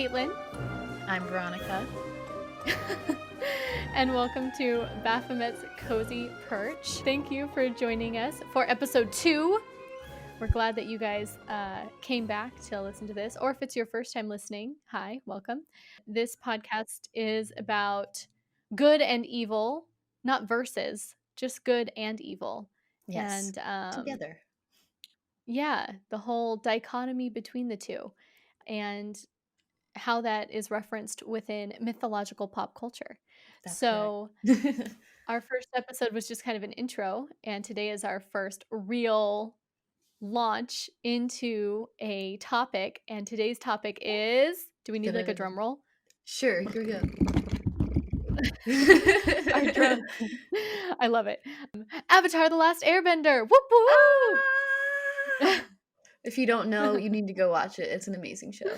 Caitlin. I'm Veronica. And welcome to Baphomet's Cozy Perch. Thank you for joining us for episode 2. We're glad that you guys came back to listen to this. Or if it's your first time listening, hi, welcome. This podcast is about good and evil, not versus, just good and evil. Yes, And together. yeah, the whole dichotomy between the two. And how that is referenced within mythological pop culture. That's So correct. our first episode was just kind of an intro, and today is our first real launch into a topic. And today's topic is, do we need like a drum roll? Sure, here we go. Our drum. I love it. Avatar: The Last Airbender. Whoop whoop. Ah! If you don't know, you need to go watch it. It's an amazing show.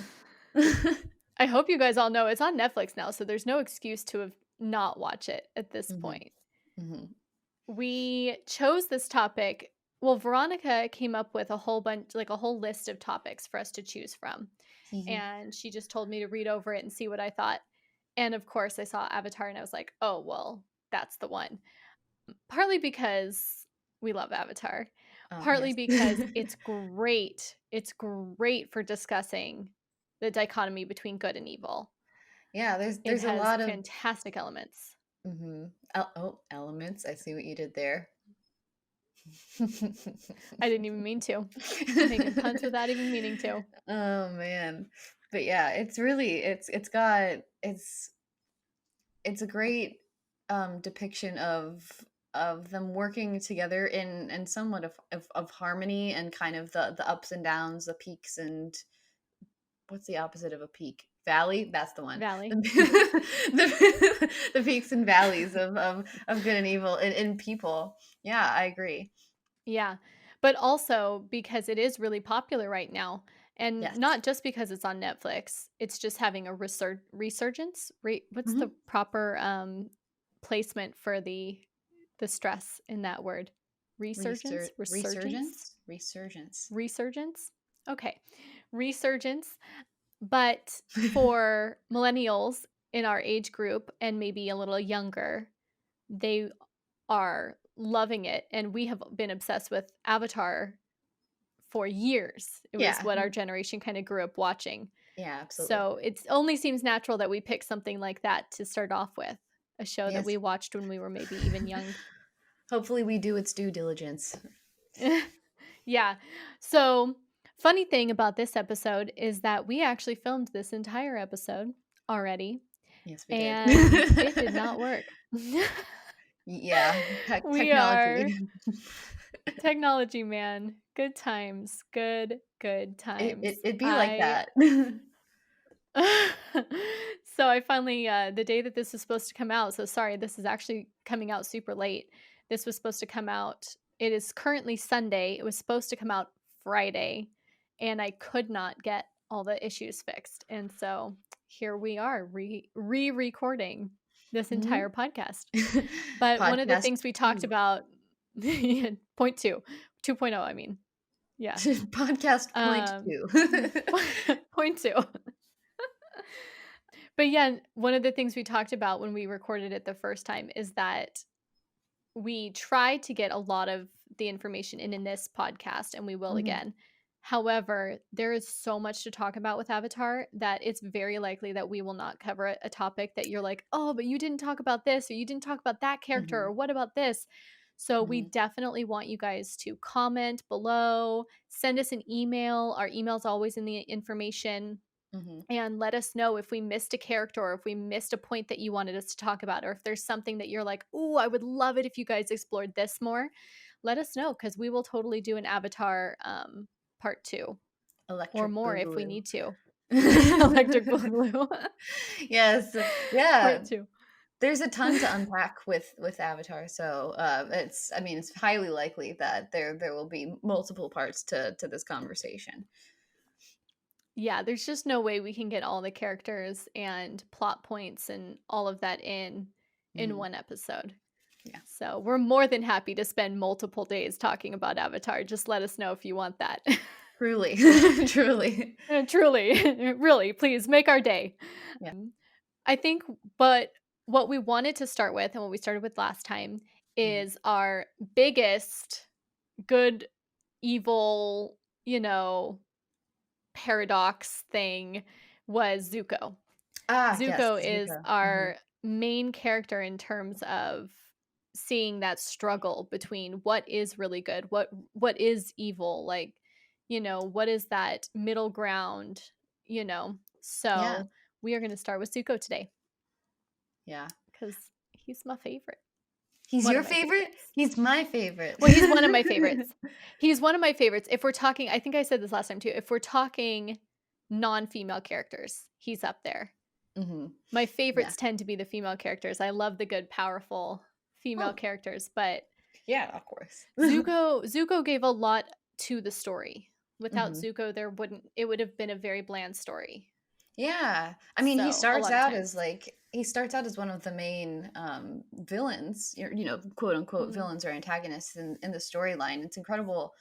I hope you guys all know it's on Netflix now, so there's no excuse to have not watch it at this point. Mm-hmm. We chose this topic. Well, Veronica came up with a whole bunch, like a whole list of topics for us to choose from. And she just told me to read over it and see what I thought. And of course, I saw Avatar and I was like, oh, well, that's the one. Partly because we love Avatar. Partly because it's great. It's great for discussing the dichotomy between good and evil. Yeah, there's a lot of fantastic elements. Elements. I see what you did there. I didn't even mean to. Making puns without even meaning to. Oh man. But yeah, it's a great depiction of them working together in somewhat of harmony, and kind of the ups and downs, the peaks, and what's the opposite of a peak? Valley? That's the one. Valley. The peaks and valleys of good and evil in people. Yeah, I agree. Yeah. But also because it is really popular right now. And Yes. not just because it's on Netflix. It's just having a resurgence. What's the proper placement for the stress in that word? Resurgence? Resurgence? Okay. Resurgence. But for millennials in our age group and maybe a little younger, they are loving it. And we have been obsessed with Avatar for years. It was what our generation kind of grew up watching. Yeah, absolutely. So it only seems natural that we pick something like that to start off with, a show that we watched when we were maybe even young. Hopefully we do its due diligence. Yeah. So funny thing about this episode is that we actually filmed this entire episode already. Yes, we did. And it did not work. Yeah. We are technology, man. Good times. Good times. It'd be like that. So I finally, the day that this was supposed to come out, so sorry, this is actually coming out super late. This was supposed to come out, it is currently Sunday. It was supposed to come out Friday, and I could not get all the issues fixed. And so here we are re-recording this entire podcast. But one of the things we talked about, point 2.0, I mean. Yeah. Podcast point 2. Point 2. But yeah, one of the things we talked about when we recorded it the first time is that we tried to get a lot of the information in this podcast, and we will again. However, there is so much to talk about with Avatar that it's very likely that we will not cover a topic that you're like, oh, but you didn't talk about this, or you didn't talk about that character, or what about this? So we definitely want you guys to comment below, send us an email. Our email's always in the information. And let us know if we missed a character, or if we missed a point that you wanted us to talk about, or if there's something that you're like, ooh, I would love it if you guys explored this more. Let us know, because we will totally do an Avatar part 2. Electric or more Boogaloo. If we need to. Electric Boogaloo. Yes. Yeah. Part 2. There's a ton to unpack with Avatar, so it's highly likely that there will be multiple parts to this conversation. Yeah, there's just no way we can get all the characters and plot points and all of that in one episode. Yeah. So we're more than happy to spend multiple days talking about Avatar. Just let us know if you want that. Truly. Truly. Truly, really, please make our day. Yeah. I think, but what we wanted to start with and what we started with last time Mhm. is our biggest good, evil, you know, paradox thing was Zuko. Ah, yes, Zuko is Zuko. Mhm. our main character in terms of seeing that struggle between what is really good, what is evil, like, what is that middle ground, you know. Yeah, So, we are going to start with Zuko today yeah. cuz he's my favorite. He's One your of my favorite? favorites. He's my favorite. Well, he's one of my favorites. He's one of my favorites. If we're talking, I think I said this last time too. If we're talking non-female characters, he's up there. Mhm. My Yeah. favorites tend to be the female characters. I love the good, powerful female Oh, characters, but yeah, of course. Zuko gave a lot to the story. Without Mhm. Zuko, there wouldn't it would have been a very bland story. Yeah. I mean, So, a lot of times. he starts out as one of the main, villains, quote unquote Mhm. villains or antagonists in the storyline. It's incredible,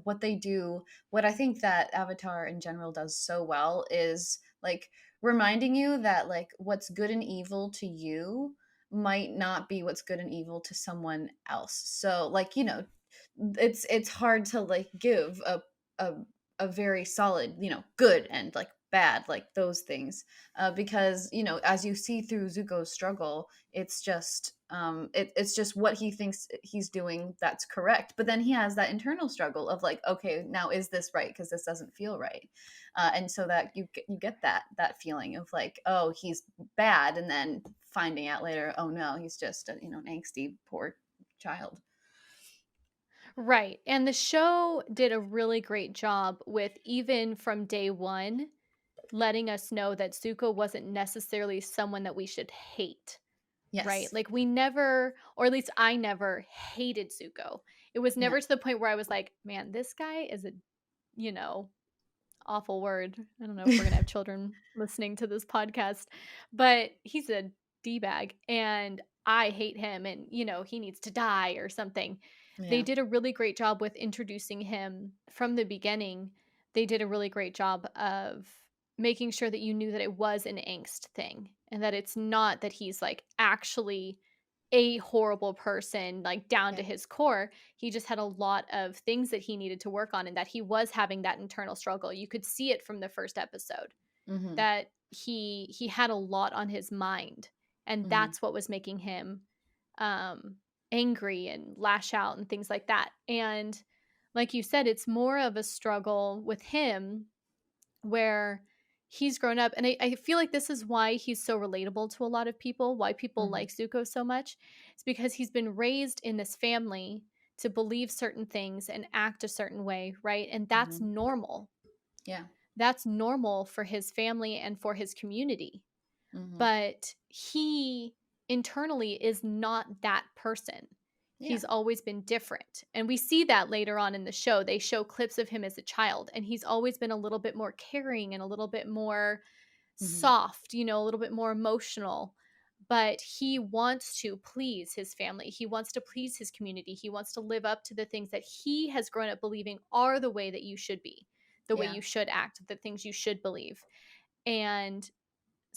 what they do. What I think that Avatar in general does so well is, like, reminding you that, like, what's good and evil to you might not be what's good and evil to someone else. So, like, it's hard to, like, give a a very solid, good and, like, bad, like, those things, because, as you see through Zuko's struggle, it's just what he thinks he's doing that's correct, but then he has that internal struggle of, like, okay, now is this right, because this doesn't feel right, and so that you get that feeling of, like, oh, he's bad, and then finding out later, oh no, he's just a, an angsty poor child. Right. And the show did a really great job with, even from day 1, letting us know that Zuko wasn't necessarily someone that we should hate. Right? Yes. Like, we never, or at least I never hated Zuko. It was No. never to the point where I was like, "Man, this guy is a, you know, awful word." I don't know if we're gonna have children listening to this podcast, but he's a D-bag and I hate him and, he needs to die or something. They Yeah. did a really great job with introducing him from the beginning. They did a really great job of making sure that you knew that it was an angst thing and that it's not that he's, like, actually a horrible person, like, down Yeah. to his core. He just had a lot of things that he needed to work on and that he was having that internal struggle. You could see it from the first episode Mhm. that he had a lot on his mind, and Mhm. that's what was making him um angry and lash out and things like that. And like you said, it's more of a struggle with him where he's grown up, and I feel like this is why he's so relatable to a lot of people, why people Mhm. like Zuko so much. It's because he's been raised in this family to believe certain things and act a certain way, right? And that's Mhm. normal. Yeah. That's normal for his family and for his community. Mhm. But he internally is not that person. Yeah. He's always been different. And we see that later on in the show. They show clips of him as a child, and he's always been a little bit more caring and a little bit more Mhm. soft, a little bit more emotional. But he wants to please his family. He wants to please his community. He wants to live up to the things that he has grown up believing are the way that you should be, the way Yeah. you should act, the things you should believe. And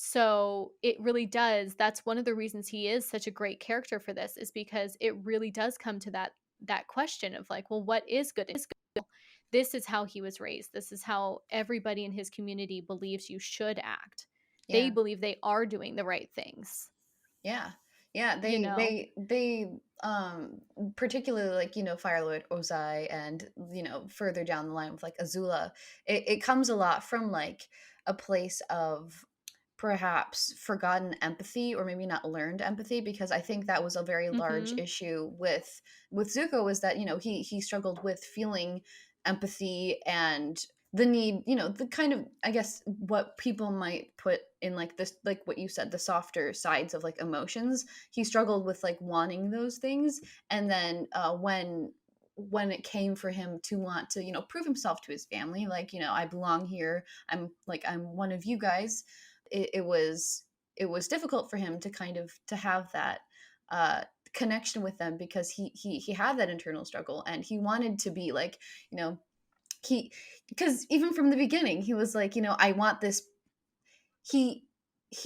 so it really does, that's one of the reasons he is such a great character for this, is because it really does come to that question of, like, well, what is good? This is how he was raised. This is how everybody in his community believes you should act. They Yeah. believe they are doing the right things, Yeah. Yeah, you know? particularly, like, Fire Lord Ozai, and, further down the line with, like, Azula, it comes a lot from, like, a place of perhaps forgotten empathy, or maybe not learned empathy, because I think that was a very large Mhm. issue with Zuko, was that, he struggled with feeling empathy, and the need, the kind of, I guess, what people might put in, like, this, like what you said, the softer sides of, like, emotions. He struggled with, like, wanting those things, and then, when it came for him to want to, prove himself to his family, like, I belong here, I'm one of you guys, it was difficult for him to kind of to have that, connection with them, because he had that internal struggle, and he wanted to be, like, you know he because even from the beginning, he was like, I want this. He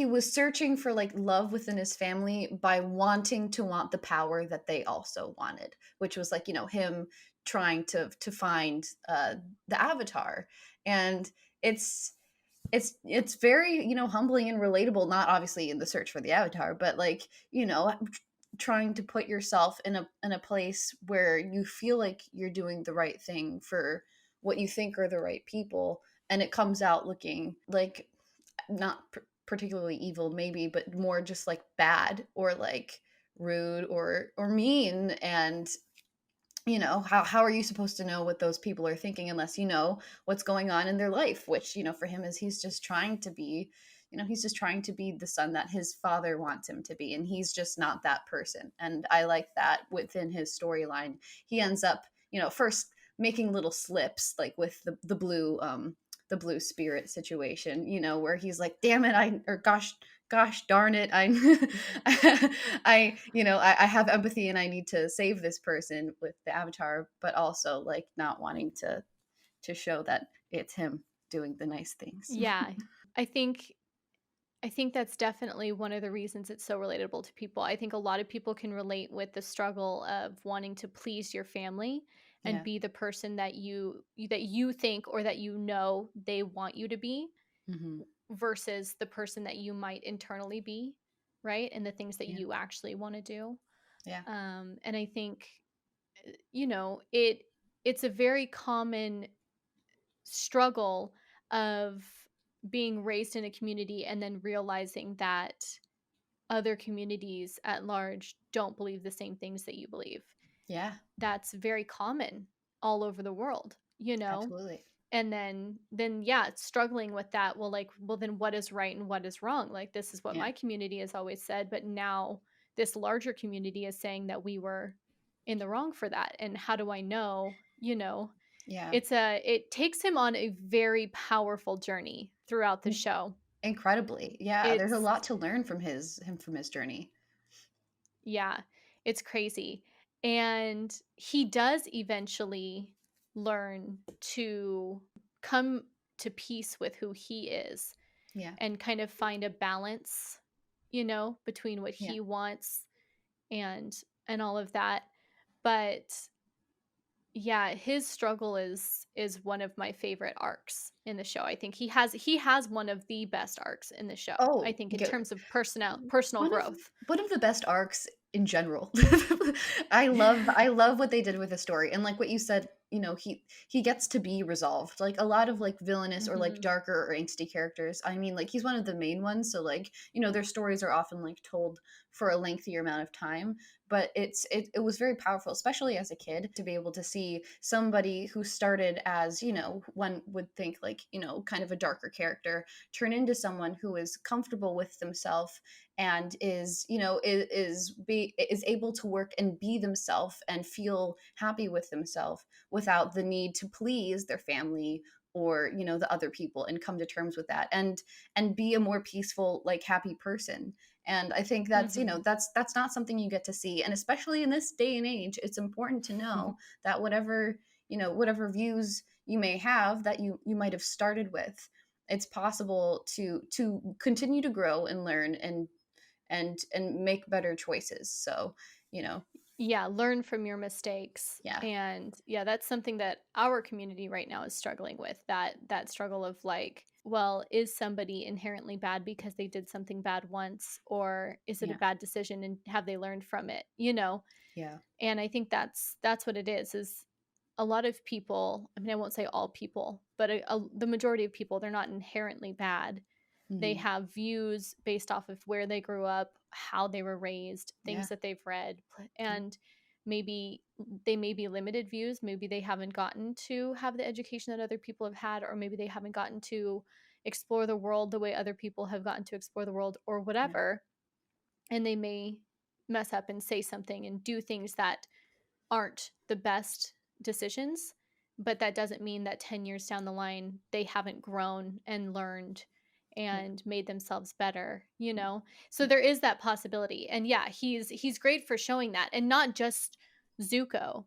was searching for like love within his family by wanting to want the power that they also wanted, which was like, him trying to find the avatar. And it's it's very, humbling and relatable, not obviously in the search for the avatar, but like, trying to put yourself in a place where you feel like you're doing the right thing for what you think are the right people, and it comes out looking like not particularly evil maybe, but more just like bad or like rude or mean. And how are you supposed to know what those people are thinking unless you know what's going on in their life, which for him is he's just trying to be, he's just trying to be the son that his father wants him to be, and he's just not that person. And I like that within his storyline he ends up, first making little slips, like with the blue spirit situation, where he's like, damn it, or gosh darn it, I have empathy and I need to save this person with the avatar, but also like not wanting to show that it's him doing the nice things. Yeah. I think I think that's definitely one of the reasons it's so relatable to people. I think a lot of people can relate with the struggle of wanting to please your family and Yeah. be the person that you think or that you know they want you to be Hmm. versus the person that you might internally be, right? And the things that Yeah. you actually want to do. Yeah. And I think it's a very common struggle of being raised in a community and then realizing that other communities at large don't believe the same things that you believe. Yeah. That's very common all over the world, you know? Absolutely. And then yeah, it's struggling with that. Well, like, well then what is right and what is wrong? Like this is what Yeah. my community has always said, but now this larger community is saying that we were in the wrong for that. And how do I know, Yeah. it takes him on a very powerful journey throughout the In- show. Incredibly. Yeah, there's a It's lot to learn from his journey. Yeah, it's crazy. And he does eventually learn to come to peace with who he is Yeah. and kind of find a balance, between what Yeah. he wants and all of that. But yeah, his struggle is one of my favorite arcs in the show. I think he has one of the best arcs in the show. I Oh, think in terms of personal one of growth. one of the best arcs in general. I love what they did with the story, and like what you said, he gets to be resolved. Like a lot of like villainous or like Mhm. darker or angsty characters. I mean, like he's one of the main ones, so like their stories are often like told for a lengthier amount of time. But it was very powerful, especially as a kid, to be able to see somebody who started as one would think like kind of a darker character turn into someone who is comfortable with themselves and is able to work and be themselves and feel happy with themselves without the need to please their family or the other people, and come to terms with that and be a more peaceful, like happy person. And I think that's Mhm. that's not something you get to see, and especially in this day and age it's important to know that whatever views you may have that you might have started with, it's possible to continue to grow and learn and make better choices. So, you know, Yeah, learn from your mistakes. yeah, And yeah, that's something that our community right now is struggling with. That struggle of like, well, is somebody inherently bad because they did something bad once, or is it a yeah, bad decision and have they learned from it? yeah, And I think that's what it is a lot of people, I mean, I won't say all people, but the majority of people, they're not inherently bad. They hmm, have views based off of where they grew up, how they were raised, yeah, things that they've read, yeah, and maybe they may be limited views. Maybe they haven't gotten to have the education that other people have had, or maybe they haven't gotten to explore the world the way other people have gotten to explore the world, or yeah, whatever. And they may mess up and say something and do things that aren't the best decisions, but that doesn't mean that 10 years down the line they haven't grown and learned yeah, and made themselves better. yeah, So there is that possibility. And yeah, he's great for showing that, and not just Zuko,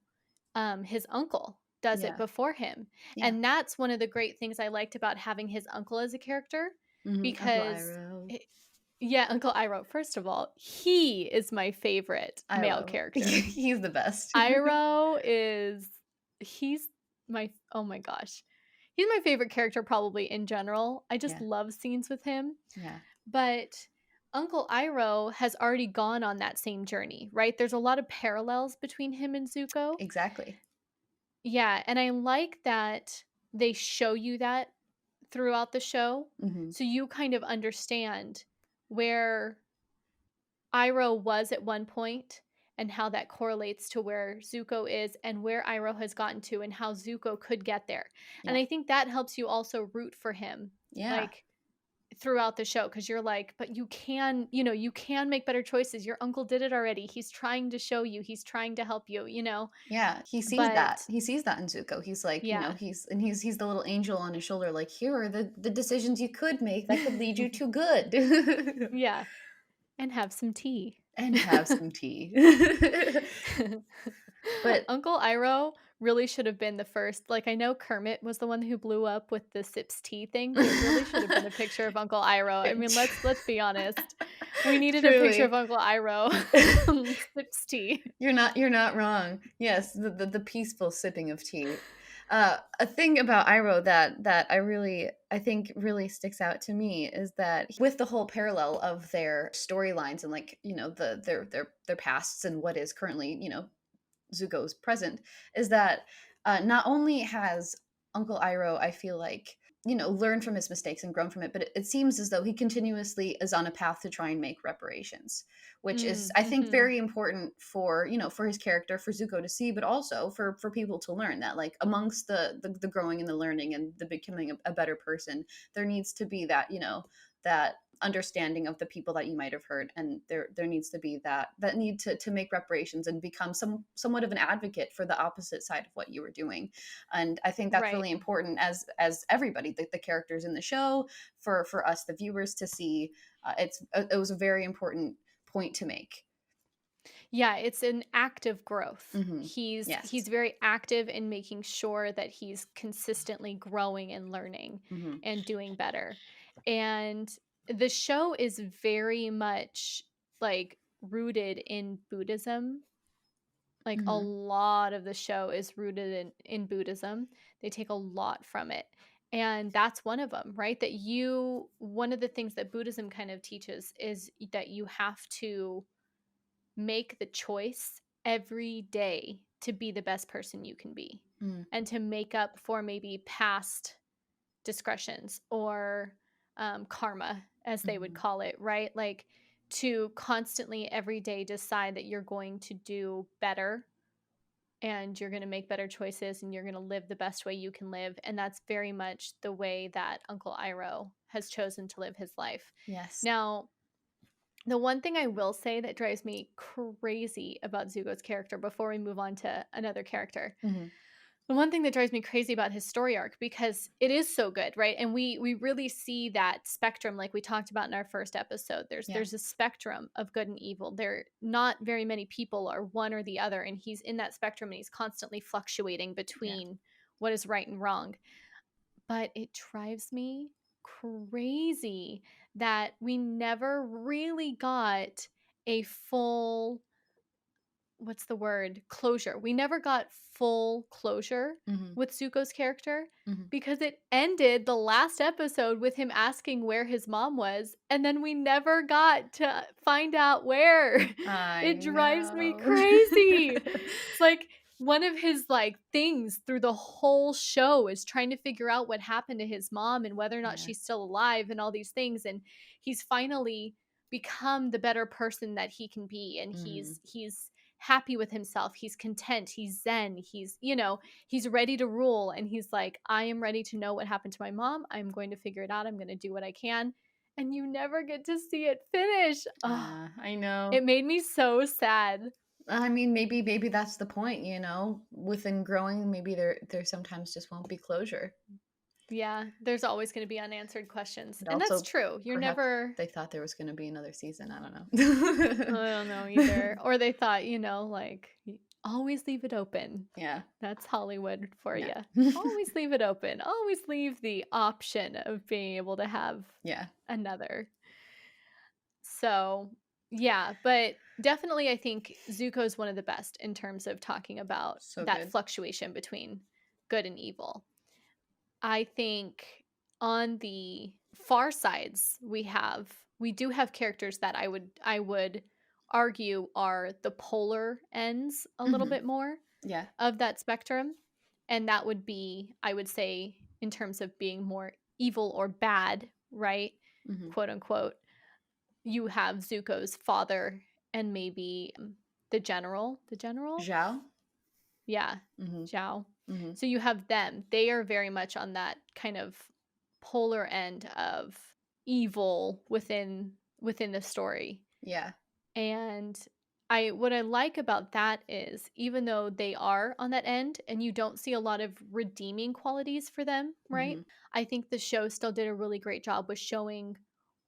his uncle. does it Yeah. before him. Yeah. And that's one of the great things I liked about having his uncle as a character Uncle because Iroh. yeah, Uncle Iroh, first of all, he is my favorite male Iroh. character. He's the best. Iroh is he's oh my gosh. He's my favorite character probably in general. I just Yeah. love scenes with him. Yeah. But Uncle Iroh has already gone on that same journey, right? There's a lot of parallels between him and Zuko. Exactly. Yeah, and I like that they show you that throughout the show. Mhm. So you kind of understand where Iroh was at one point and how that correlates to where Zuko is and where Iroh has gotten to and how Zuko could get there. And Yeah. I think that helps you also root for him, Yeah. like throughout the show, because you're like, but you can make better choices. Your uncle did it already. He's trying to show you, he's trying to help you. Yeah, he sees that. But He sees that in Zuko. He's like, yeah. he's the little angel on his shoulder, like, here are the decisions you could make that could lead you to good. Yeah. And have some tea. And have some tea. But Uncle Iroh really should have been the first. Like, I know Kermit was the one who blew up with the sips tea thing, but it really should have been a picture of Uncle Iroh. I mean, let's be honest. We needed a picture of truly. Uncle Iroh sips tea. You're not wrong. Yes, the peaceful sipping of tea. A thing about Iroh that I think really sticks out to me is that with the whole parallel of their storylines and like their pasts and what is currently Zuko's present, is that not only has Uncle Iroh, I feel like, learned from his mistakes and grown from it, but it seems as though he continuously is on a path to try and make reparations, which is, I think, Mhm. very important for, for his character, for Zuko to see, but also for people to learn that, like, amongst the growing and the learning and the becoming a better person, there needs to be that, that understanding of the people that you might have hurt, and there needs to be that need to make reparations and become somewhat of an advocate for the opposite side of what you were doing. And I think that's Right. really important as everybody, the characters in the show, for us the viewers to see. It was a very important point to make. Yeah, it's an active growth. Hmm. He's Yes. very active in making sure that he's consistently growing and learning Hmm. and doing better. And the show is very much like rooted in Buddhism. Like a Hmm. lot of the show is rooted in Buddhism. They take a lot from it. And that's one of them, right? One of the things that Buddhism kind of teaches is that you have to make the choice every day to be the best person you can be Mm. and to make up for maybe past discretions or karma, as they would Hmm. call it, right? Like to constantly every day decide that you're going to do better and you're going to make better choices and you're going to live the best way you can live. And that's very much the way that Uncle Iroh has chosen to live his life. Yes. Now, the one thing I will say that drives me crazy about Zuko's character before we move on to another character. Hmm. The one thing that drives me crazy about his story arc, because it is so good, right? And we really see that spectrum like we talked about in our first episode. Yeah. There's a spectrum of good and evil. There not very many people are one or the other, and he's in that spectrum and he's constantly fluctuating Yeah. between what is right and wrong. But it drives me crazy that we never really got a full, what's the word, closure. We never got full closure Hmm. with Zuko's character Hmm. because it ended the last episode with him asking where his mom was, and then we never got to find out where. I It drives me know. crazy. It's like one of his like things through the whole show is trying to figure out what happened to his mom and whether or not Yeah. she's still alive and all these things, and he's finally become the better person that he can be, and Hmm. he's happy with himself, he's content, he's zen, he's ready to rule, and he's like, I am ready to know what happened to my mom, I'm going to figure it out, I'm going to do what I can. And you never get to see it finish. Oh, I know. it made me so sad. I mean, maybe that's the point, within growing, maybe there sometimes just won't be closure. Yeah, there's always going to be unanswered questions, And and that's also, true. You're perhaps never, they thought there was going to be another season. I don't I know. don't know either. Or they thought, like always leave it open. Yeah. That's Hollywood for Yeah. you. Always leave it open. Always leave the option of being able to have Yeah. another. So, yeah, but definitely I think Zuko is one of the best in terms of talking about So that good. fluctuation between good and evil. I think on the far sides we do have characters that I would argue are the polar ends a little Mhm. bit more Yeah. of that spectrum. And that would be, I would say, in terms of being more evil or bad, right? Mhm. Quote unquote. You have Zuko's father and maybe the general. The general? Zhao? Yeah, Mhm. Zhao. Mhm. So you have them. They are very much on that kind of polar end of evil within the story. Yeah. And I what I like about that is even though they are on that end and you don't see a lot of redeeming qualities for them, right? Mhm. I think the show still did a really great job with showing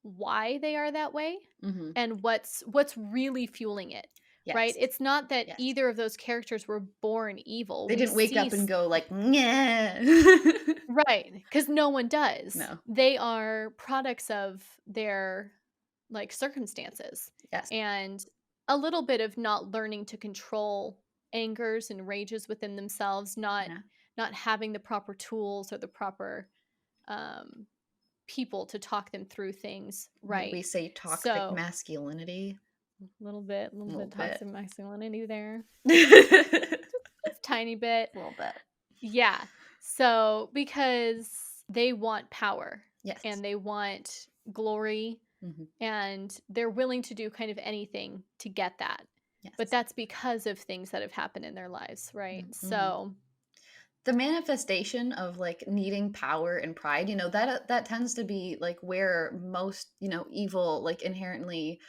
why they are that way Mhm. and what's really fueling it. Right? Yes. It's not that Yes. either of those characters were born evil. They We didn't wake see up and go like, "Nyeh." right, because no one does. No. They are products of their, like, circumstances, Yes. and a little bit of not learning to control angers and rages within themselves, Yeah. not having the proper tools or the proper, um, people to talk them through things, Might we right. say toxic So, masculinity? a A little little bit bit. toxic masculinity there, A just tiny bit. little bit. Yeah. So, because they want power Yes. and they want glory Mhm. and they're willing to do kind of anything to get that. But Yes. that's because of things that have happened in their lives, right? Mhm. So, The manifestation of, like, needing power and pride, that tends to be, like, where most, evil, like, inherently,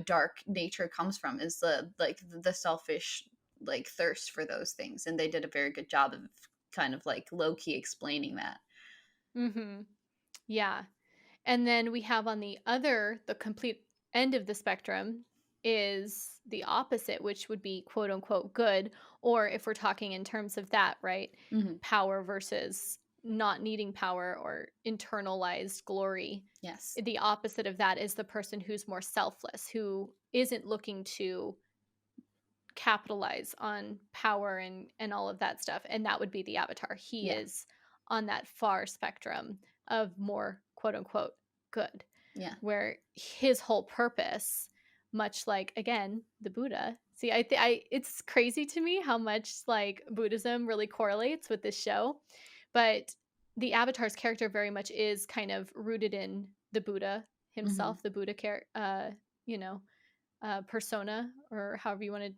dark nature comes from is the selfish, like, thirst for those things, and they did a very good job of kind of, like, low key explaining that. mhm. Yeah. And then we have on the complete end of the spectrum is the opposite, which would be quote unquote good. Or if we're talking in terms of that, right? Mhm. Power versus not needing power or internalized glory. Yes. The opposite of that is the person who's more selfless, who isn't looking to capitalize on power and all of that stuff, and that would be the Avatar. He Yeah. is on that far spectrum of more quote unquote good, Yeah. where his whole purpose, much like again the Buddha. See, I it's crazy to me how much like Buddhism really correlates with this show, but the Avatar's character very much is kind of rooted in the Buddha Mhm. himself, the Buddha you know, persona, or however you want to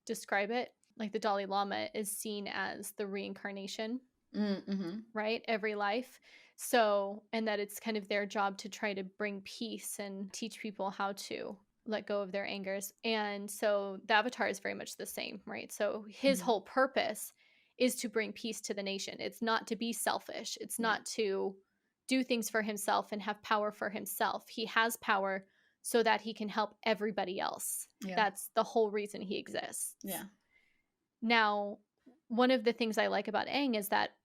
describe it. Like the Dalai Lama is seen as the reincarnation, Mhm. right? Every life. So, and that it's kind of their job to try to bring peace and teach people how to let go of their angers. And so the Avatar is very much the same, right? So his Mhm. whole purpose is to bring peace to the nation. It's not to be selfish, it's Yeah. not to do things for himself and have power for himself. He has power so that he can help everybody else. Yeah. That's the whole reason he exists. Yeah. Now, one of the things I like about Aang is that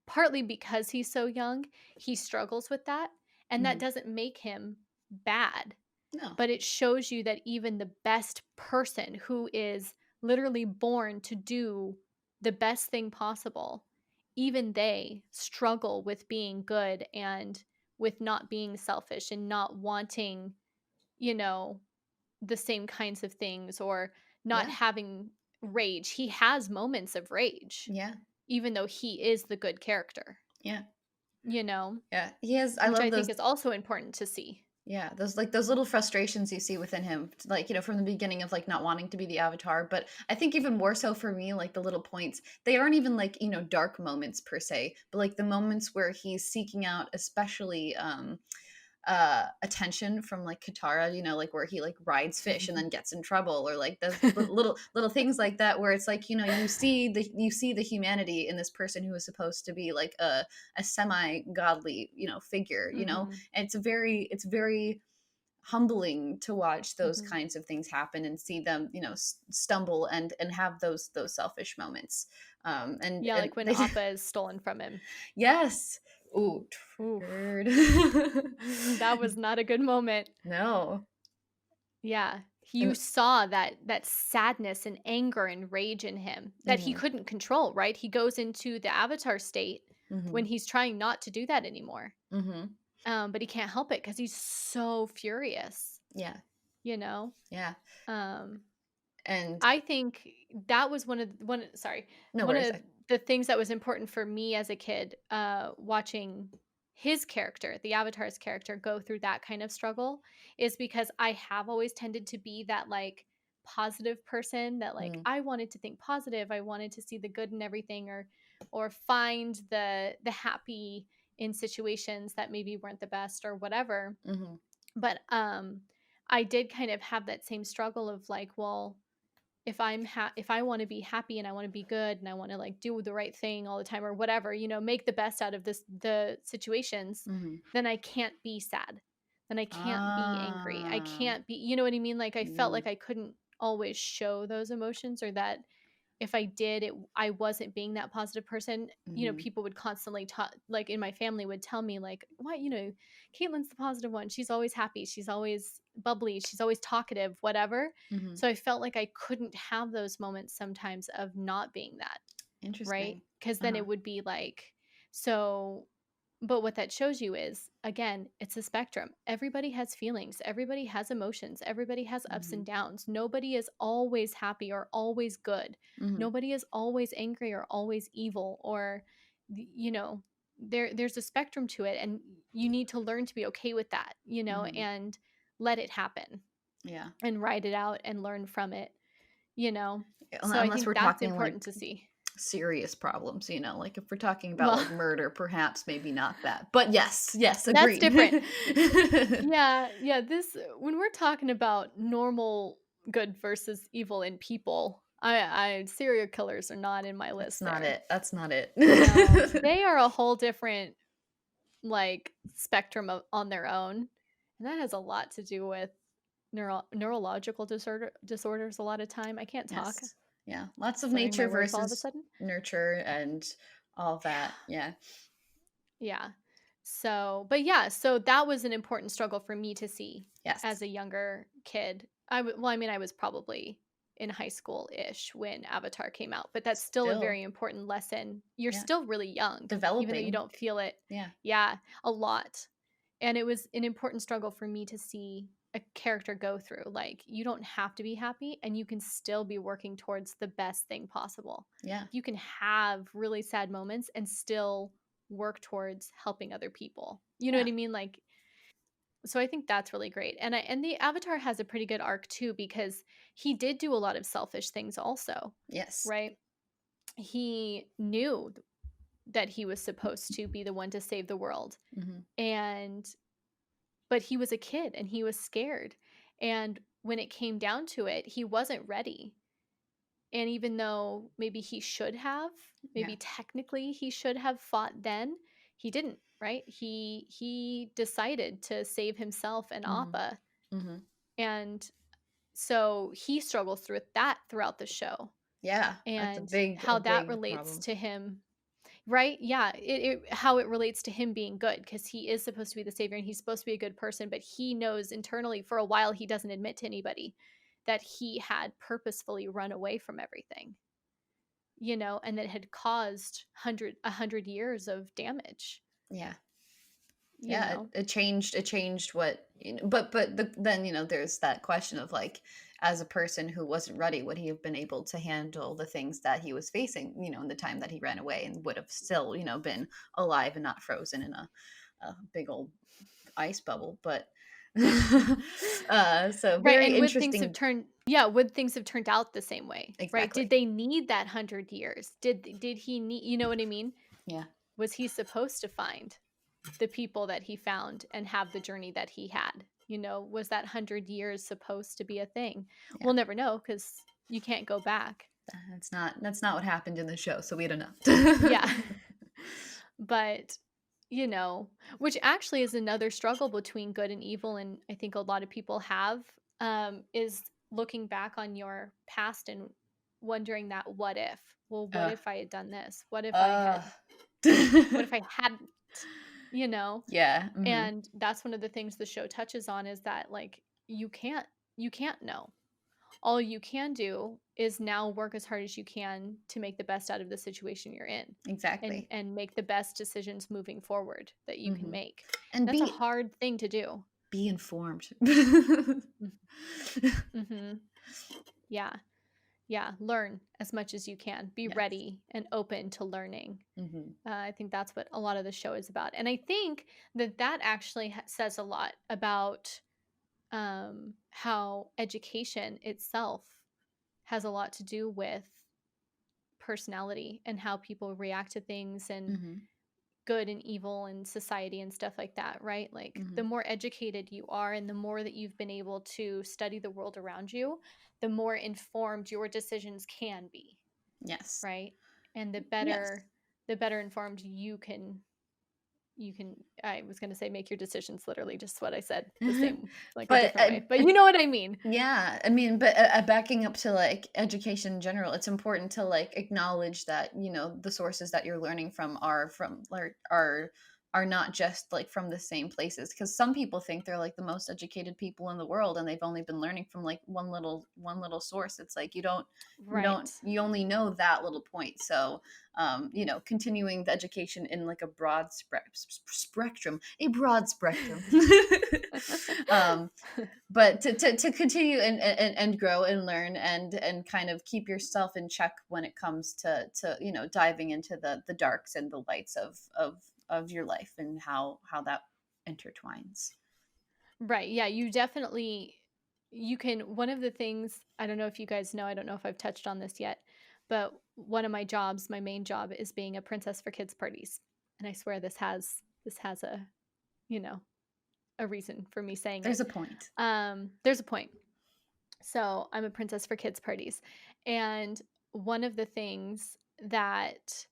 partly because he's so young, he struggles with that. And that Mhm. doesn't make him bad, No. but it shows you that even the best person who is literally born to do the best thing possible, even they struggle with being good and with not being selfish and not wanting, you know, the same kinds of things or not Yeah. having rage. He has moments of rage, Yeah. even though he is the good character, Yeah. you know, Yeah. He has I which love I those. think is also important to see. Yeah, those little frustrations you see within him, like, from the beginning of, like, not wanting to be the Avatar, but I think even more so for me, like, the little points, they aren't even, like, dark moments per se, but, like, the moments where he's seeking out especially, attention from, like, Katara, like, where he, like, rides fish and then gets in trouble, or, like, those little things like that where it's like, you see the humanity in this person who is supposed to be, like, a semi-godly, figure, Mhm. and it's very humbling to watch those Mhm. kinds of things happen and see them, stumble and have those selfish moments. Yeah, And like when they Appa is stolen from him. yes. Ooh, Oof. triggered. That was not a good moment. No. Yeah. You And saw that sadness and anger and rage in him that he mhm, couldn't control, right? He goes into the avatar state when mhm, he's trying not to do that anymore. mhm. But he can't help it because he's so furious, Yeah, you know? yeah. Um, And I think that was no one worries. of the things that was important for me as a kid, watching his character, the Avatar's character, go through that kind of struggle is because I have always tended to be that like positive person that like Mm, I wanted to think positive, I wanted to see the good in everything or find the happy in situations that maybe weren't the best or whatever. mhm, But I did kind of have that same struggle of like, well, if I want to be happy and I want to be good and I want to like do the right thing all the time or whatever, make the best out of the situations, mhm. then I can't be sad. Then I can't be angry. I Ah, can't be, you know what I mean? Like I felt mm, like I couldn't always show those emotions or that if I did it I wasn't being that positive person. mhm, People would constantly talk like in my family would tell me like, "What, Caitlin's the positive one. She's always happy. She's always bubbly. She's always talkative, whatever." mhm. So I felt like I couldn't have those moments sometimes of not being that, right? Interesting. Because then Uh-huh. it would be like, so, but what that shows you is, again, it's a spectrum. Everybody has feelings, everybody has emotions, everybody has ups and Mhm, downs. Nobody is always happy or always good. mhm, Nobody is always angry or always evil or, there's a spectrum to it. And you need to learn to be okay with that, mhm. and let it happen Yeah. and write it out and learn from it, you know? So I Unless think we're that's talking important like to see. serious problems, like if we're talking about Well, like murder, perhaps maybe not that. But yes, yes, that's agreed. different. Yeah, yeah, this when we're talking about normal good versus evil in people, I serial killers are not in my That's list not there. it. That's not it. No, they are a whole different like spectrum on their own. And that has a lot to do with neurological disorders a lot of time. I can't talk. Yes. Yeah. Lots of Slurring my nature words all of a versus sudden. nurture and all of that. Yeah. Yeah. So, but yeah, so that was an important struggle for me to see as Yes. a younger kid. Well, I mean, I was probably in high school-ish when Avatar came out, but that's still a Still. very important lesson. You're Yeah. still really young, even though you Developing. don't feel it. Yeah. Yeah, a lot. And it was an important struggle for me to see a character go through. Like, you don't have to be happy and you can still be working towards the best thing possible. Yeah. You can have really sad moments and still work towards helping other people. You know what Yeah. I mean? Like, so I think that's really great. And the Avatar has a pretty good arc too because he did do a lot of selfish things also, Yes. right? He knew that he was supposed to be the one to save the world. Mhm. And but he was a kid and he was scared. And when it came down to it, he wasn't ready. And even though maybe he should have, Yeah. maybe technically he should have fought then, he didn't, right? He decided to save himself and Mhm. Appa. Mhm. And so he struggles through that throughout the show. Yeah. That's And a how that big relates problem. to him, right? Yeah, how it relates to him being good because he is supposed to be the savior and he's supposed to be a good person, but he knows internally for a while he doesn't admit to anybody that he had purposefully run away from everything, and that had caused 100 years of damage, Yeah. you Yeah, know? it changed what, then, there's that question of like, as a person who wasn't ready, would he have been able to handle the things that he was facing, in the time that he ran away, and would have still, been alive and not frozen in a big old ice bubble. But so Right, very and interesting. would things have turned out the same way, right? Did Exactly. they need that 100 years? Did he need, you know what I mean? Yeah. Was he supposed to find the people that he found and have the journey that he had? Was that 100 years supposed to be a thing? Yeah. We'll never know because you can't go back. That's not what happened in the show, so we don't know. Yeah. But you know, which actually is another struggle between good and evil, and I think a lot of people have, is looking back on your past and wondering that what if? Well, what Uh, if I had done this? uh. What if I hadn't? You know? Yeah. Mhm. And that's one of the things the show touches on is that like you can't know. All you can do is now work as hard as you can to make the best out of the situation you're in Exactly. and make the best decisions moving forward that you can Mhm. make. And That's a hard thing to do. be informed. Mm-hmm. Yeah. Yeah. Learn as much as you can. Be Yes. ready and open to learning. Mhm. I think that's what a lot of the show is about. And I think that that actually says a lot about how education itself has a lot to do with personality and how people react to things and Mhm. good and evil and society and stuff like that, right? Like the Mhm. more educated you are and the more that you've been able to study the world around you, the more informed your decisions can be, Yes. right? And Yes. the better informed you can I was going to say make your decisions literally just what I said the same like a But, different way. But you know what I mean. yeah, I mean, but, backing up to, like, education in general, it's important to, like, acknowledge that, the sources that you're learning from are not just, like, from the same places. Because some people think they're, like, the most educated people in the world, and they've only been learning from, like, one little source. It's like Right. you only know that little point. So, continuing the education in, like, a broad spectrum. um but to continue and grow and learn and kind of keep yourself in check when it comes to diving into the darks and the lights of your life and how that intertwines. Right. Yeah, you definitely you can one of the things I don't know if you guys know, I don't know if I've touched on this yet, but one of my jobs, my main job is being a princess for kids parties. And I swear this has a, you know, a reason for me saying There's it. a point. There's a point. So, I'm a princess for kids parties. And one of the things that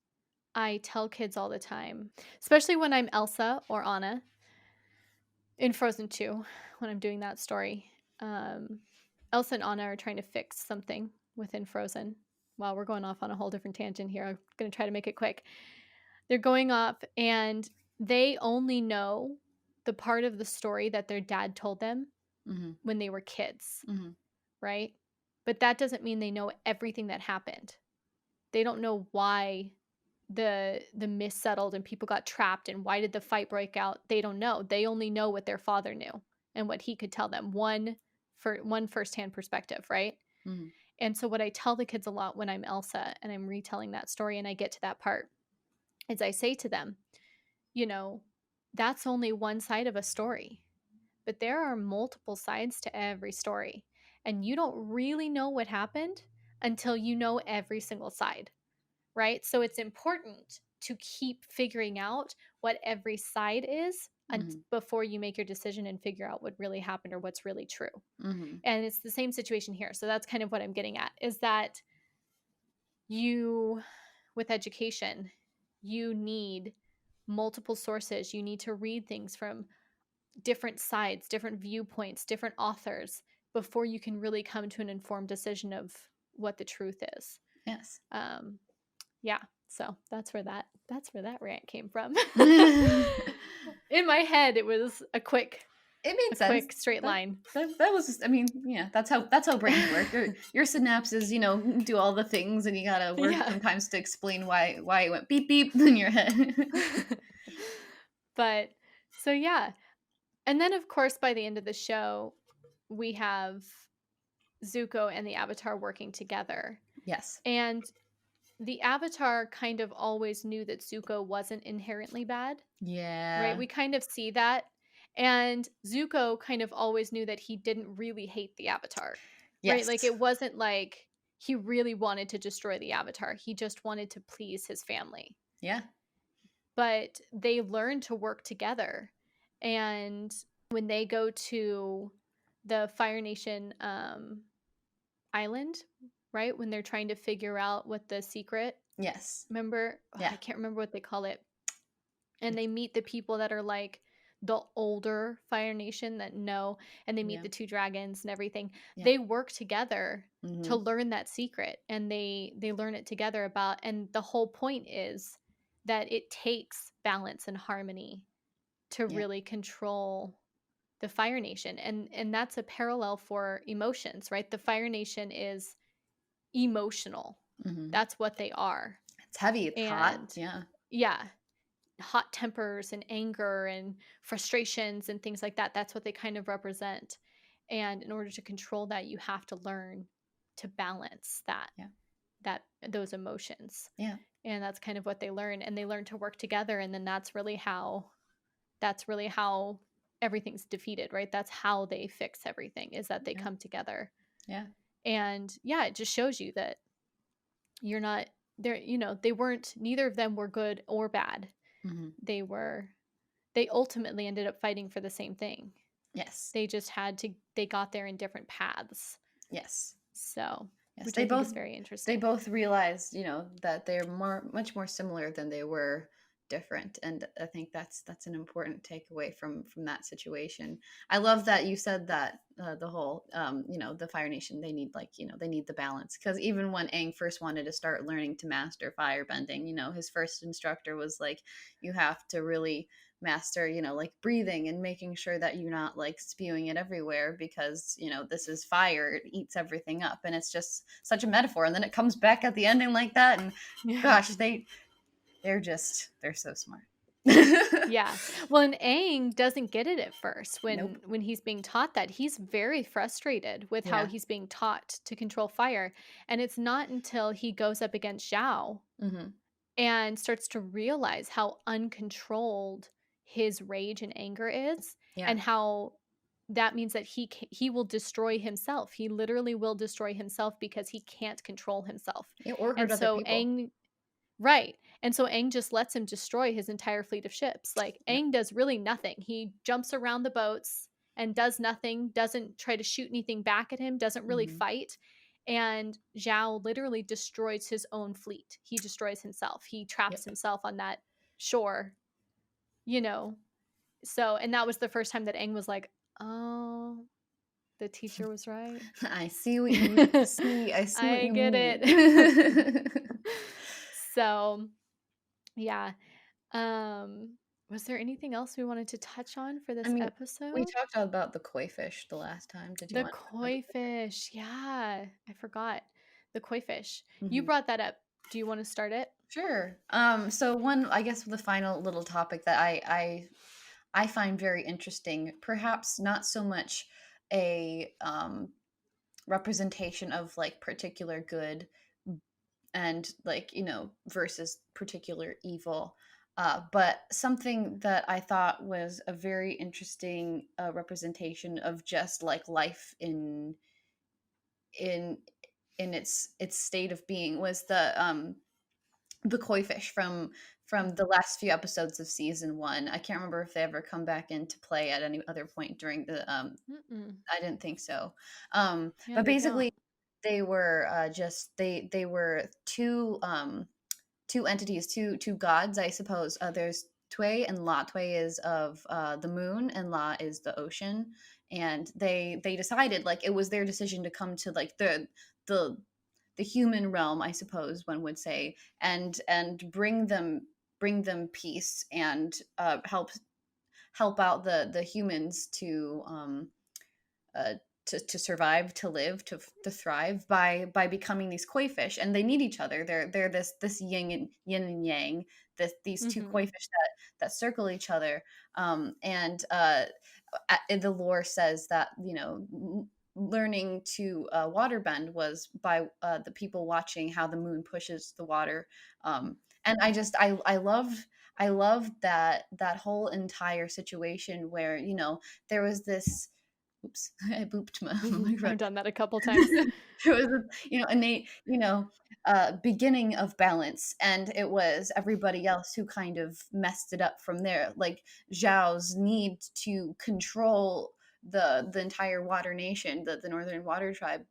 I tell kids all the time, especially when I'm Elsa or Anna, in Frozen 2, when I'm doing that story, um, Elsa and Anna are trying to fix something within Frozen. Wow, we're going off on a whole different tangent here. I'm going to try to make it quick. They're going off and they only know the part of the story that their dad told them Hmm. when they were kids, Hmm. right? But that doesn't mean they know everything that happened. They don't know why the mist settled and people got trapped and why did the fight break out. They don't know. They only know what their father knew and what he could tell them. One firsthand perspective, right? Hmm. And so what I tell the kids a lot when I'm Elsa and I'm retelling that story and I get to that part is I say to them, you know, that's only one side of a story, but there are multiple sides to every story. And you don't really know what happened until you know every single side, right? So it's important to keep figuring out what every side is Hmm. before you make your decision and figure out what really happened or what's really true. Hmm. And it's the same situation here. So that's kind of what I'm getting at is that you, with education, you need multiple sources. You need to read things from different sides, different viewpoints, different authors before you can really come to an informed decision of what the truth is. Yes. Um, yeah, so that's where that rant came from. It In my head, it was made a sense. quick straight That line. that was just, I mean, yeah, that's how brains work. Your synapses, do all the things, and you gotta work Yeah. sometimes to explain why it went beep beep in your head. But so yeah. And then of course by the end of the show, we have Zuko and the Avatar working together. Yes. And the Avatar kind of always knew that Zuko wasn't inherently bad, right? Yeah. We kind of see that. And Zuko kind of always knew that he didn't really hate the Avatar, right? Like Yes. it wasn't like he really wanted to destroy the Avatar. He just wanted to please his family. Yeah. But they learn to work together. And when they go to the Fire Nation island, right? When they're trying to figure out what the secret, Yes. remember? Oh, Yeah. I can't remember what they call it. and they meet the people that are like the older Fire Nation that know, and they meet Yeah. the 2 dragons and everything. Yeah. They work together to Mhm. learn that secret, and they learn it together about, and the whole point is that it takes balance and harmony to Yeah. really control the Fire Nation, and that's a parallel for emotions, right? The Fire Nation is emotional. Mhm. That's what they are. It's heavy, it's hot. And Yeah. yeah, hot tempers and anger and frustrations and things like that. That's what they kind of represent. And in order to control that, you have to learn to balance Yeah. those emotions. Yeah. And that's kind of what they learn, and they learn to work together, and then that's really how everything's defeated, right? That's how they fix everything, is that they Yeah. come together. Yeah. And yeah, it just shows you that you're not there, they weren't neither of them were good or bad. Mhm. They were they ultimately ended up fighting for the same thing. Yes. They got there in different paths. Yes. So, Yes. which I think is very They interesting. both realized, that they're much more similar than they were different, and I think that's an important takeaway from that situation. I love that you said that the whole the Fire Nation, they need, like, they need the balance, because even when Aang first wanted to start learning to master firebending, his first instructor was like, you have to really master, like breathing and making sure that you're not like spewing it everywhere, because this is fire, it eats everything up, and it's just such a metaphor, and then it comes back at the ending like that, and Yeah. gosh, they're so smart. Yeah. Well, and Aang doesn't get it at first Nope. when he's being taught that. He's very frustrated with how Yeah. he's being taught to control fire, and it's not until he goes up against Zhao Hmm. and starts to realize how uncontrolled his rage and anger is, Yeah. and how that means that he will destroy himself. He literally will destroy himself because he can't control himself. Yeah, or hurt And other so people. Aang Right. And so Aang just lets him destroy his entire fleet of ships. Like, Yeah. Aang does really nothing. He jumps around the boats and does nothing, doesn't try to shoot anything back at him, doesn't really Hmm. fight. And Zhao literally destroys his own fleet. He destroys himself. He traps Yep. himself on that shore, you know. So, and that was the first time that Aang was like, "Oh, the teacher was right." I see what you see. I see what I you get mean. it. So, yeah. Was there anything else we wanted to touch on for I this mean, we episode? talked about the koi fish the last time. Did you The want to talk about the koi koi fish? fish. Yeah, I forgot. The koi fish. You Mhm. brought that up. Do you want to start it? Sure. So one, I guess, the final little topic that I find very interesting, perhaps not so much a representation of like particular good and, like, versus particular evil, but something that I thought was a very interesting representation of just like life in in its state of being, was the koi fish from the Mhm. last few episodes of season one. I can't remember if they ever come back into play at any other point during the Mm-mm. I didn't think so. Yeah, But they don't. basically, they were they were two entities, two gods, I suppose. There's Tui and La. Tui is of the moon, and La is the ocean. And they decided, like, it was their decision to come to like the the human realm, I suppose one would say, and bring them peace, and help out the humans uh, to survive, to live, to thrive by becoming these koi fish, and they need each other. They're this yin and yang. These two Mhm. koi fish that circle each other, and the lore says that learning to waterbend was by the people watching how the moon pushes the water, and I love that whole entire situation where there was this. Oops, I booped my I've microphone. done that a couple times. There was innate, beginning of balance, and it was everybody else who kind of messed it up from there. Like Zhao's need to control the entire water nation, the Northern Water Tribe,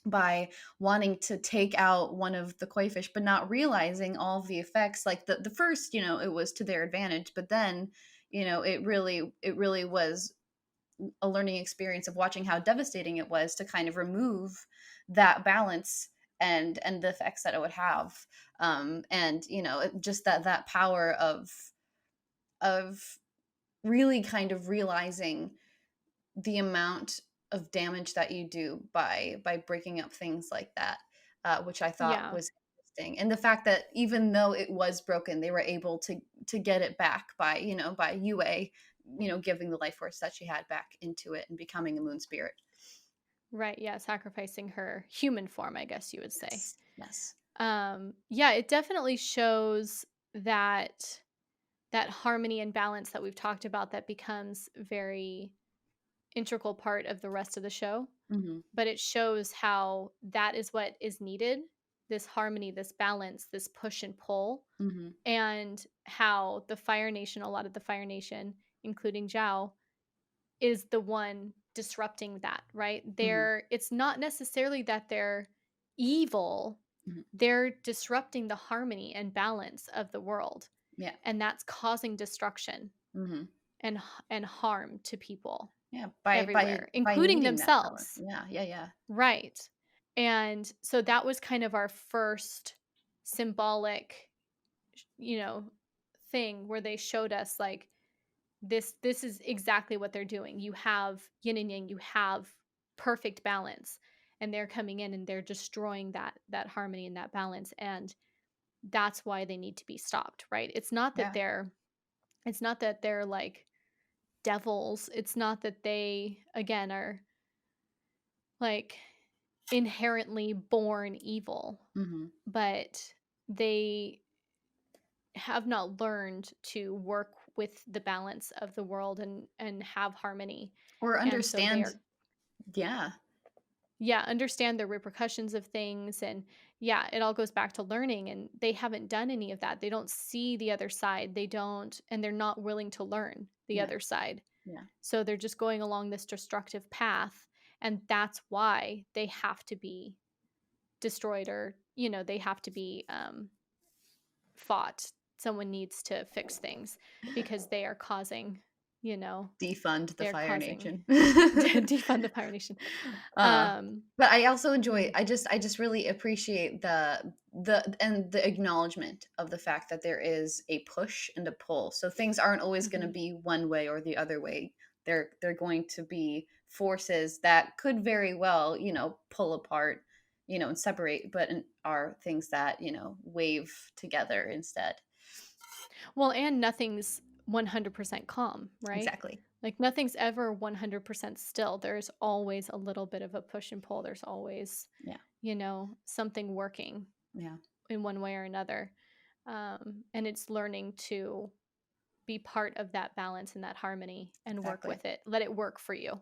by wanting to take out one of the koi fish, but not realizing all of the effects. Like the first, it was to their advantage, but then, it really was a learning experience of watching how devastating it was to kind of remove that balance and the effects that it would have. And just that power of really kind of realizing the amount of damage that you do by breaking up things like that, which I thought Yeah. was interesting, and the fact that even though it was broken, they were able to get it back by Yue, giving the life force that she had back into it and becoming a moon spirit. Right. Yeah. Sacrificing her human form, I guess you would say. Yes, yes. Yeah, it definitely shows that harmony and balance that we've talked about that becomes very integral part of the rest of the show. Hmm. But it shows how that is what is needed, this harmony, this balance, this push and pull, Hmm. and how the Fire Nation, a lot of the Fire Nation, including Zhao, is the one disrupting that, right? Hmm. It's not necessarily that they're evil, Hmm. they're disrupting the harmony and balance of the world, Yeah. and that's causing destruction Hmm. and harm to people Yeah, by everywhere, by including needing that power. themselves. Yeah, yeah, yeah. Right. And so that was kind of our first symbolic, you know, thing where they showed us like this is exactly what they're doing. You have yin and yang, you have perfect balance, and they're coming in and they're destroying that harmony and that balance, and that's why they need to be stopped, right? Yeah. It's not that they're like devils. It's not that they again are like inherently born evil, Hmm. but they have not learned to work with the balance of the world and have harmony. Or And so they understand. are, Yeah. yeah, understand the repercussions of things, and yeah, it all goes back to learning, and they haven't done any of that. They don't see the other side. They don't, and they're not willing to learn the Yeah. other side. Yeah. So they're just going along this destructive path, and that's why they have to be destroyed, or they have to be fought. Someone needs to fix things because they are causing, you know, Defund the they're Fire causing Nation. defund the Fire Nation. uh Um, but I also enjoy, mm, I just really appreciate the acknowledgement of the fact that there is a push and a pull, so things aren't always going to mhm. be one way or the other way. They're going to be forces that could very well, pull apart, and separate, but are things that, wave together instead. Well, and nothing's 100% calm, right? Exactly. Like nothing's ever 100% still. There's always a little bit of a push and pull. There's always, Yeah. something working Yeah. in one way or another. And it's learning to be part of that balance and that harmony and work Exactly. with it. Let it work for you,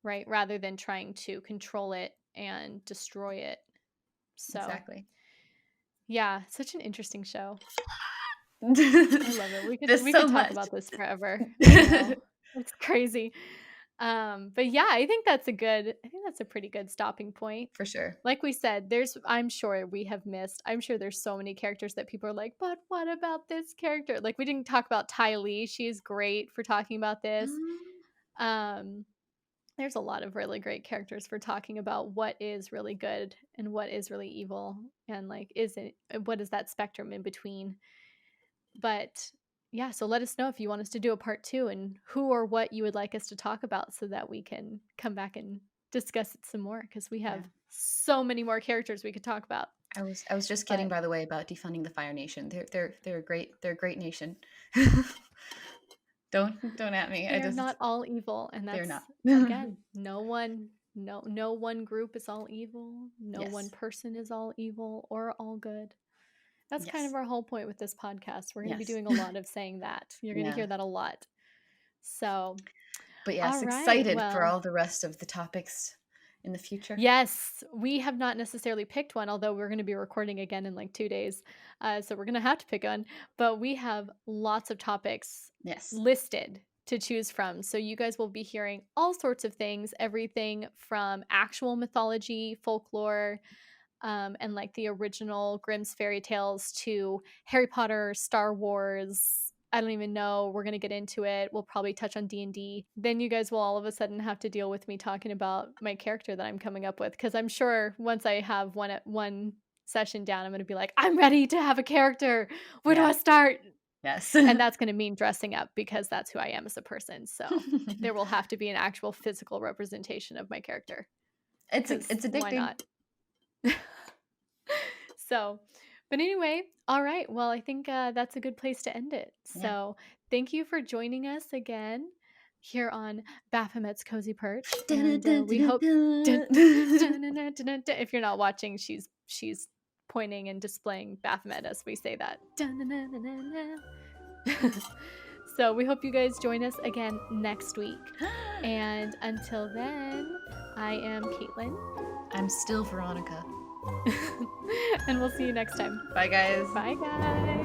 right? Rather than trying to control it and destroy it. So, Exactly. yeah, such an interesting show. I love it. There's We so could talk much. about this forever. I know. It's crazy. But yeah, I think that's a pretty good stopping point. For sure. Like we said, I'm sure there's so many characters that people are like, but what about this character? Like we didn't talk about Ty Lee. She's great for talking about this. Mm, Um, there's a lot of really great characters for talking about what is really good and what is really evil, and like is it what is that spectrum in between. But yeah, so let us know if you want us to do a part 2 and who or what you would like us to talk about so that we can come back and discuss it some more because we yeah. have so many more characters we could talk about. I was just kidding, But by the way, about defunding the Fire Nation. They're a great nation. Don't at me. I they are just not all evil, and they're that's not. again, no one group is all evil, no one Yes. person is all evil or all good. That's kind Yes. of our whole point with this podcast. We're going to be Yes. doing a lot of saying that. You're going to Yeah. hear that a lot. So, But all yes, right. excited for Well, all the rest of the topics in the future. yes, we have not necessarily picked one, although we're going to be recording again in like 2 days. So we're going to have to pick one. But we have lots of topics Yes. listed to choose from. So you guys will be hearing all sorts of things, everything from actual mythology, folklore, and like the original Grimm's fairy tales to Harry Potter, Star Wars. I don't even know. We're going to get into it. We'll probably touch on D&D. Then you guys will all of a sudden have to deal with me talking about my character that I'm coming up with, because I'm sure once I have one session down, I'm going to be like, I'm ready to have a character. Where do Yeah. I start? Yes. And that's going to mean dressing up, because that's who I am as a person. So there will have to be an actual physical representation of my character. It's Why addicting. not? So, but anyway, all right. Well, I think that's a good place to end it. Yeah. So, thank you for joining us again here on Baphomet's Cozy Perch, and we hope. If you're not watching, she's pointing and displaying Baphomet as we say that. So we hope you guys join us again next week. And until then, I am Caitlin. I'm still Veronica. And we'll see you next time. Bye, guys. Bye, guys.